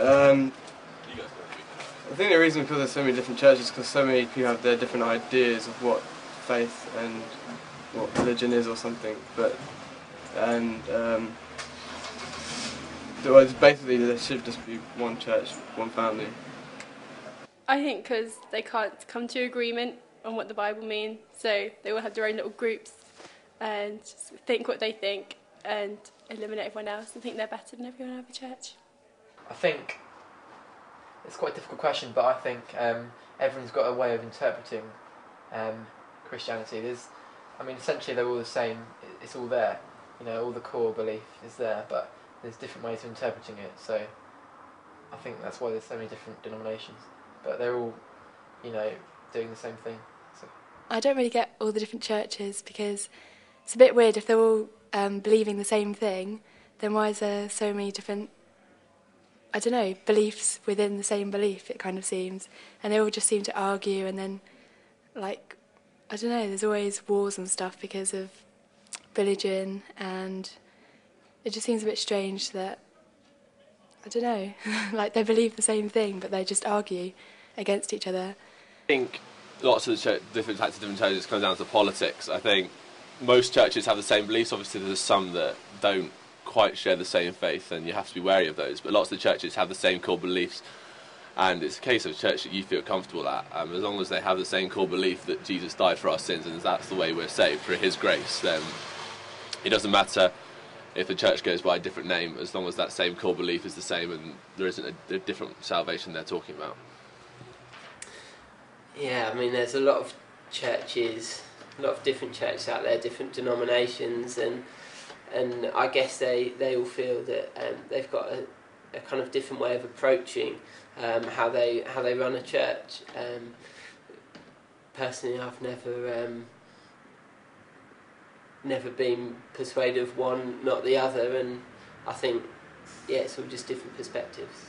I think the reason because there's so many different churches is because so many people have their different ideas of what faith and what religion is or something. Basically there should just be one church, one family. I think because they can't come to agreement on what the Bible means, so they all have their own little groups and just think what they think and eliminate everyone else and think they're better than everyone in the church. I think it's quite a difficult question, but I think everyone's got a way of interpreting Christianity. Essentially they're all the same. It's all there. All the core belief is there, but there's different ways of interpreting it. So I think that's why there's so many different denominations. But they're all, doing the same thing. So. I don't really get all the different churches because it's a bit weird if they're all believing the same thing, then why is there so many different, beliefs within the same belief, it kind of seems. And they all just seem to argue and then, there's always wars and stuff because of religion, and it just seems a bit strange that, they believe the same thing but they just argue against each other. I think lots of different types of different churches come down to politics. I think most churches have the same beliefs. Obviously there's some that don't quite share the same faith and you have to be wary of those, but lots of the churches have the same core beliefs, and it's a case of a church that you feel comfortable at. As long as they have the same core belief that Jesus died for our sins and that's the way we're saved through his grace, then it doesn't matter if a church goes by a different name, as long as that same core belief is the same and there isn't a different salvation they're talking about. Yeah, there's a lot of churches, a lot of different churches out there, different denominations, and I guess they all feel that they've got a kind of different way of approaching how they run a church. Personally, I've never been persuaded of one, not the other, and I think, it's all just different perspectives.